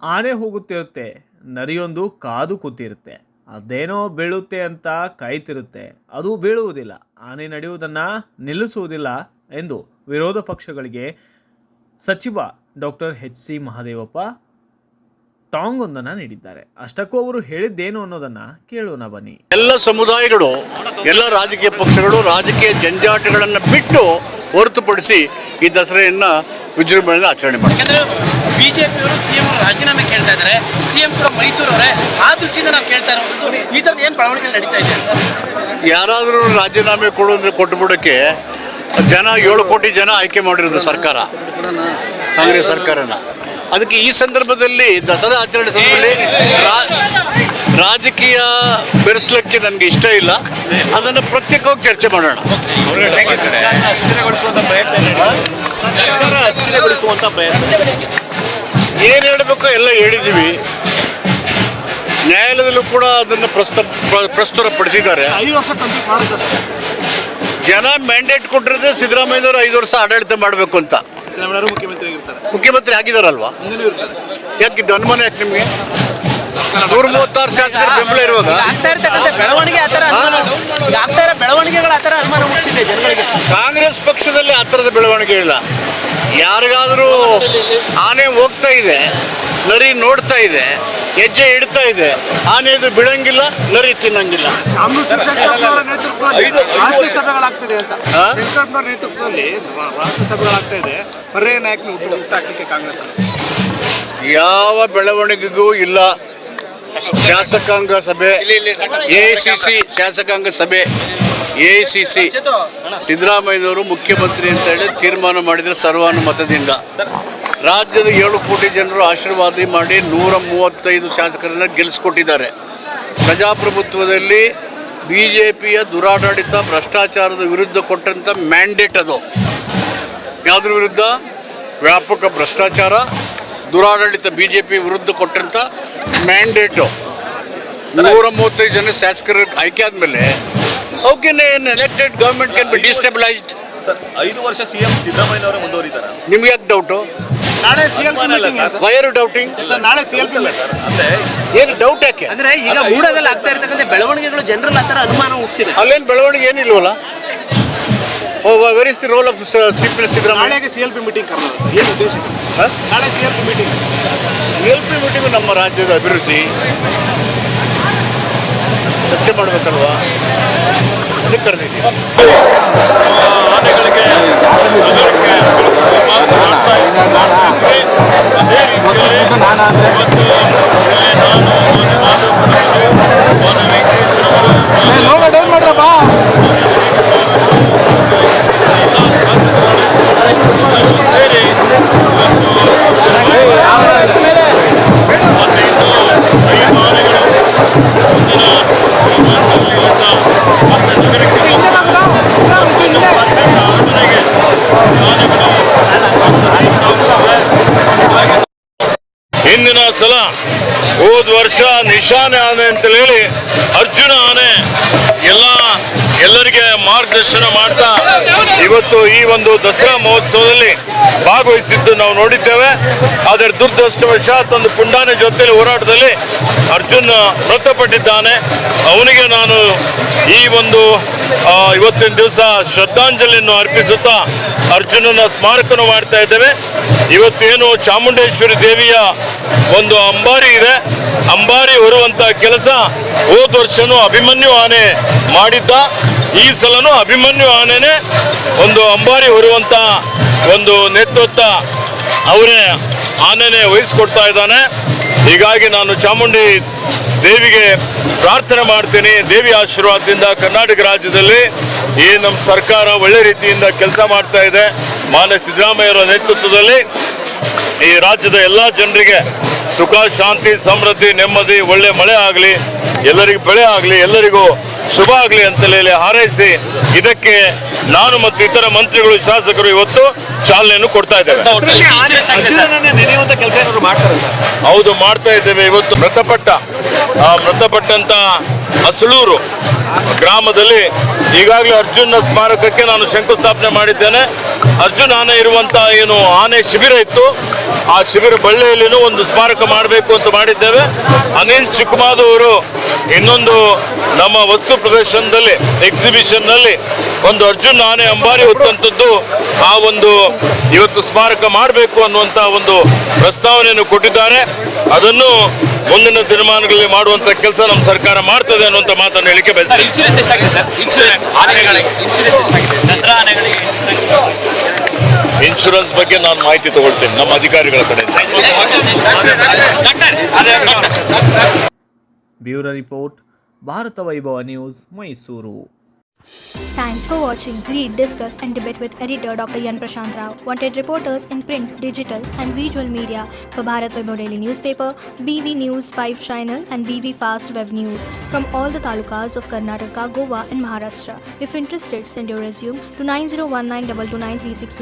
ಆನೆ ಹೋಗುತ್ತಿರುತ್ತೆ, ನರಿಯೊಂದು ಕಾದು ಕೂತಿರುತ್ತೆ. ಅದೇನೋ ಬೀಳುತ್ತೆ ಅಂತ ಕಾಯ್ತಿರುತ್ತೆ, ಅದು ಬೀಳುವುದಿಲ್ಲ. ಆನೆ ನಡೆಯುವುದನ್ನು ನಿಲ್ಲಿಸುವುದಿಲ್ಲ ಎಂದು ವಿರೋಧ ಪಕ್ಷಗಳಿಗೆ ಸಚಿವ ಡಾಕ್ಟರ್ ಎಚ್.ಸಿ. ಮಹದೇವಪ್ಪ ಟಾಂಗ್ ಒಂದನ್ನು ನೀಡಿದ್ದಾರೆ. ಅಷ್ಟಕ್ಕೂ ಅವರು ಹೇಳಿದ್ದೇನು ಅನ್ನೋದನ್ನ ಕೇಳೋಣ ಬನ್ನಿ. ಎಲ್ಲ ಸಮುದಾಯಗಳು, ಎಲ್ಲ ರಾಜಕೀಯ ಪಕ್ಷಗಳು ರಾಜಕೀಯ ಜಂಜಾಟಗಳನ್ನು ಬಿಟ್ಟು ಹೊರತುಪಡಿಸಿ ಈ ದಸರೆಯನ್ನು ವಿಜೃಂಭಣೆಯಿಂದ ಆಚರಣೆ ಮಾಡ್ತಾರೆ. ಬಿಜೆಪಿಯವರು ಸಿಎಂ ರಾಜೀನಾಮೆ ಕೇಳ್ತಾ ಇದ್ದಾರೆ, ಸಿಎಂ ಕೂಡ ಮೈಸೂರವರೇ. ಆ ದೃಷ್ಟಿಯಿಂದ ನಾವು ಕೇಳ್ತಾ ಇರೋದು ಈ ಥರದ ಏನು ಬೆಳವಣಿಗೆ ನಡೀತಾ ಇದೆ? ಯಾರಾದರೂ ರಾಜೀನಾಮೆ ಕೊಡು ಕೊಟ್ಟುಬಿಡೋಕ್ಕೆ ಜನ 7 ಕೋಟಿ ಜನ ಆಯ್ಕೆ ಮಾಡಿರೋದು ಸರ್ಕಾರ, ಕಾಂಗ್ರೆಸ್ ಸರ್ಕಾರನ. ಅದಕ್ಕೆ ಈ ಸಂದರ್ಭದಲ್ಲಿ ದಸರಾ ಆಚರಣೆ ಸಂದರ್ಭದಲ್ಲಿ ರಾಜಕೀಯ ಬೆರೆಸಲಿಕ್ಕೆ ನನಗೆ ಇಷ್ಟ ಇಲ್ಲ. ಅದನ್ನು ಪ್ರತ್ಯೇಕವಾಗಿ ಚರ್ಚೆ ಮಾಡೋಣ. ಏನು ಹೇಳಬೇಕು ಎಲ್ಲ ಹೇಳಿದ್ದೀವಿ. ನ್ಯಾಯಾಲಯದಲ್ಲೂ ಕೂಡ ಅದನ್ನು ಪ್ರಸ್ತುತಪಡಿಸಿದ್ದಾರೆ. ಜನ ಮ್ಯಾಂಡೇಟ್ ಕೊಟ್ಟಿರೋದೇ ಸಿದ್ದರಾಮಯ್ಯನವರು 5 ವರ್ಷ ಆಡಳಿತ ಮಾಡಬೇಕು ಅಂತ. ಮುಖ್ಯಮಂತ್ರಿ ಆಗಿದಾರಲ್ವಾ? ಯಾಕೆ ಅನುಮಾನ? ಯಾಕೆ ನಿಮಗೆ 136 ಶಾಸಕರ ಬೆಂಬಲ ಇರುವಾಗ ಕಾಂಗ್ರೆಸ್ ಪಕ್ಷದಲ್ಲಿ ಆ ಥರದ ಬೆಳವಣಿಗೆ ಇಲ್ಲ. ಯಾರಿಗಾದರೂ ಆನೆ ಹೋಗ್ತಾ ಇದೆ, ನರಿ ನೋಡ್ತಾ ಇದೆ, ಹೆಜ್ಜೆ ಇಡ್ತಾ ಇದೆ, ಆನೆದು ಬೀಳಂಗಿಲ್ಲ, ನರಿ ತಿನ್ನಂಗಿಲ್ಲ. ರಾಜ್ಯಸಭೆಗಳಾಗ್ತಿದೆ ಅಂತ ಶಂಕರಪ್ಪನವರ ನೇತೃತ್ವದಲ್ಲಿ ರಾಜ್ಯಸಭೆಗಳಾಗ್ತಾ ಇದೆ. ಪರ್ಯಾಯ ನಾಯಕನ ಹುಟ್ಟಾಕಲಿಕ್ಕೆ ಕಾಂಗ್ರೆಸ್ ಯಾವ ಬೆಳವಣಿಗೆಗೂ ಇಲ್ಲ. ಶಾಸಕಾಂಗ ಸಭೆ, ಎಐಸಿಸಿ ಶಾಸಕಾಂಗ ಸಭೆ, ಎಐಸಿಸಿ ಸಿದ್ದರಾಮಯ್ಯನವರು ಮುಖ್ಯಮಂತ್ರಿ ಅಂತ ಹೇಳಿ ತೀರ್ಮಾನ ಮಾಡಿದರೆ ಸರ್ವಾನುಮತದಿಂದ. ರಾಜ್ಯದ 7 ಕೋಟಿ ಜನರು ಆಶೀರ್ವಾದ ಮಾಡಿ 135 ಶಾಸಕರನ್ನು ಗೆಲ್ಲಿಸ್ಕೊಟ್ಟಿದ್ದಾರೆ. ಪ್ರಜಾಪ್ರಭುತ್ವದಲ್ಲಿ ಬಿಜೆಪಿಯ ದುರಾಡಳಿತ ಭ್ರಷ್ಟಾಚಾರದ ವಿರುದ್ಧ ಕೊಟ್ಟಂಥ ಮ್ಯಾಂಡೇಟ್ ಅದು. ಯಾವುದ್ರ ವಿರುದ್ಧ? ವ್ಯಾಪಕ ಭ್ರಷ್ಟಾಚಾರ, ದುರಾಡಳಿತ ಬಿಜೆಪಿ ವಿರುದ್ಧ ಕೊಟ್ಟಂಥ ಮ್ಯಾಂಡೇಟು. 135 ಜನ ಶಾಸಕರು ಆಯ್ಕೆ ಆದಮೇಲೆ how can an elected government can be destabilised? 5 ವರ್ಷ ಸಿಎಂ ಸಿದ್ದರಾಮಯ್ಯನವರೇ ಮುಂದುವರಿತಾರೆ. ನಿಮ್ಗೆ ಯಾಕೆ ಡೌಟು? ನಾಳೆ ವೈ ಆರ್ ಯು ಡೌಟಿಂಗ್? ನಾಳೆ ಸಿಎಲ್ಪಿ ಏನು ಡೌಟ್ ಯಾಕೆ? ಅಂದ್ರೆ ಈಗ ಮೂಡದಲ್ಲಿ ಆಗ್ತಾ ಇರ್ತಕ್ಕಂಥ ಬೆಳವಣಿಗೆಗಳು ಜನರಲ್ಲಿ ಆ ಥರ ಅನುಮಾನ ಹುಟ್ಟಿಸಿದೆ. ಅಲ್ಲೇನು ಬೆಳವಣಿಗೆ ಏನಿಲ್ವಲ್ಲ? Where is the role of Siddaramaiah? ನಾಳೆಗೆ ಸಿಎಲ್ಪಿ ಮೀಟಿಂಗ್ ಕರೆಯೋದು ಏನು ಉದ್ದೇಶ? ನಾಳೆ ಸಿಎಲ್ಪಿ ಮೀಟಿಂಗ್. ಸಿಎಲ್ಪಿ ಮೀಟಿಂಗು ನಮ್ಮ ರಾಜ್ಯದ ಅಭಿವೃದ್ಧಿ ಚರ್ಚೆ ಮಾಡಬೇಕಲ್ವಾ? ಅದಕ್ಕೆ ಕರೆದಿದ್ದೀವಿ. ಹಿಂದಿನ ಸಲ ಹೋದ ವರ್ಷ ನಿಶಾನೆ ಆನೆ ಅಂತ ಹೇಳಿ ಅರ್ಜುನ ಆನೆ ಎಲ್ಲರಿಗೆ ಮಾರ್ಗದರ್ಶನ ಮಾಡ್ತಾ ಇವತ್ತು ಈ ಒಂದು ದಸರಾ ಮಹೋತ್ಸವದಲ್ಲಿ ಭಾಗವಹಿಸಿದ್ದು ನಾವು ನೋಡಿದ್ದೇವೆ. ಆದರೆ ದುರದೃಷ್ಟವಶಾತ್ ಒಂದು ಪುಂಡಾನೆ ಜೊತೆಲಿ ಹೋರಾಟದಲ್ಲಿ ಅರ್ಜುನ್ ಮೃತಪಟ್ಟಿದ್ದಾನೆ. ಅವನಿಗೆ ನಾನು ಈ ಒಂದು ಇವತ್ತಿನ ದಿವಸ ಶ್ರದ್ಧಾಂಜಲಿಯನ್ನು ಅರ್ಪಿಸುತ್ತಾ ಅರ್ಜುನನ ಸ್ಮಾರಕವನ್ನು ಮಾಡ್ತಾ ಇದ್ದೇವೆ. ಇವತ್ತೇನು ಚಾಮುಂಡೇಶ್ವರಿ ದೇವಿಯ ಒಂದು ಅಂಬಾರಿ ಇದೆ, ಅಂಬಾರಿ ಹೊರುವಂತ ಕೆಲಸ ಹೋದ ವರ್ಷನೂ ಅಭಿಮನ್ಯು ಆನೆ ಮಾಡಿದ್ದ. ಈ ಸಲನೂ ಅಭಿಮನ್ಯು ಆನೆನೇ ಒಂದು ಅಂಬಾರಿ ಹೊರುವಂತ ಒಂದು ನೇತೃತ್ವ ಅವರೇ ಆನೆನೇ ವಹಿಸ್ಕೊಡ್ತಾ ಇದ್ದಾನೆ. ಹೀಗಾಗಿ ನಾನು ಚಾಮುಂಡಿ ದೇವಿಗೆ ಪ್ರಾರ್ಥನೆ ಮಾಡ್ತೀನಿ. ದೇವಿ ಆಶೀರ್ವಾದದಿಂದ ಕರ್ನಾಟಕ ರಾಜ್ಯದಲ್ಲಿ ಈ ನಮ್ಮ ಸರ್ಕಾರ ಒಳ್ಳೆ ರೀತಿಯಿಂದ ಕೆಲಸ ಮಾಡ್ತಾ ಇದೆ. ಮಾನ್ಯ ಸಿದ್ದರಾಮಯ್ಯರ ನೇತೃತ್ವದಲ್ಲಿ ಈ ರಾಜ್ಯದ ಎಲ್ಲ ಜನರಿಗೆ ಸುಖ, ಶಾಂತಿ, ಸಮೃದ್ಧಿ, ನೆಮ್ಮದಿ, ಒಳ್ಳೆ ಮಳೆ ಆಗಲಿ, ಎಲ್ಲರಿಗೂ ಬೆಳೆ ಆಗಲಿ, ಎಲ್ಲರಿಗೂ ಶುಭ ಆಗಲಿ ಅಂತಲೇ ಹಾರೈಸಿ ಇದಕ್ಕೆ ನಾನು ಮತ್ತು ಇತರ ಮಂತ್ರಿಗಳು, ಶಾಸಕರು ಇವತ್ತು ಚಾಲನೆಯನ್ನು ಕೊಡ್ತಾ ಇದ್ದೇವೆ. ಹೌದು, ಮಾಡ್ತಾ ಇದ್ದೇವೆ. ಇವತ್ತು ಮೃತಪಟ್ಟಂತ ಅಸಳೂರು ಗ್ರಾಮದಲ್ಲಿ ಈಗಾಗಲೇ ಅರ್ಜುನ ಸ್ಮಾರಕಕ್ಕೆ ನಾನು ಶಂಕುಸ್ಥಾಪನೆ ಮಾಡಿದ್ದೇನೆ. ಅರ್ಜುನ್ ಆನೆ ಇರುವಂತ ಏನು ಆನೆ ಶಿಬಿರ ಇತ್ತು, ಆ ಶಿಬಿರ ಬಳ್ಳಿಯಲ್ಲಿನೂ ಒಂದು ಸ್ಮಾರಕ ಮಾಡಬೇಕು ಅಂತ ಮಾಡಿದ್ದೇವೆ. ಅನಿಲ್ ಚಿಕ್ಕಮಾದು ಅವರು ಇನ್ನೊಂದು ನಮ್ಮ ವಸ್ತು ಪ್ರದರ್ಶನದಲ್ಲಿ ಎಕ್ಸಿಬಿಷನ್ ನಲ್ಲಿ ಒಂದು ಅರ್ಜುನ್ ಆನೆ ಅಂಬಾರಿ ಹೊತ್ತಂತದ್ದು ಆ ಒಂದು ಇವತ್ತು ಸ್ಮಾರಕ ಮಾಡಬೇಕು ಅನ್ನುವಂತ ಒಂದು ಪ್ರಸ್ತಾವನೆಯನ್ನು ಕೊಟ್ಟಿದ್ದಾರೆ. ಅದನ್ನು ಮುಂದಿನ ದಿನಮಾನಗಳಲ್ಲಿ ಮಾಡುವಂತ ಕೆಲಸ ನಮ್ಮ ಸರ್ಕಾರ ಮಾಡ್ತದೆ ಅನ್ನುವಂತ ಮಾತನ್ನು ಹೇಳಿಕೆ ಬಯಸ್ತೇನೆ. ಇನ್ಶೂರೆನ್ಸ್ ಎಷ್ಟಾಗಿದೆ ಸರ್? ಇನ್ಶೂರೆನ್ಸ್ ಆನೆಗಳಿಗೆ ಇನ್ಶೂರೆನ್ಸ್ ಎಷ್ಟಾಗಿದೆ? ದಸರಾ ಆನೆಗಳಿಗೆ ಇನ್ಶೂರೆನ್ಸ್ ಬಗ್ಗೆ ನಾನು ಮಾಹಿತಿ ತಗೊಳ್ತೇನೆ ನಮ್ಮ ಅಧಿಕಾರಿಗಳ ಕಡೆಯಿಂದ. ಬ್ಯೂರೋ ರಿಪೋರ್ಟ್, ಭಾರತ ವೈಭವ news, Mysuru. Thanks for watching. Read, discuss and debate with editor Dr. Yan Prashant Rao. Wanted reporters in print, digital and visual media for Bharat Vaibhav Daily Newspaper, BV News 5 Channel and BV Fast Web News from all the talukas of Karnataka, Goa and Maharashtra. If interested, send your resume to 9019229369.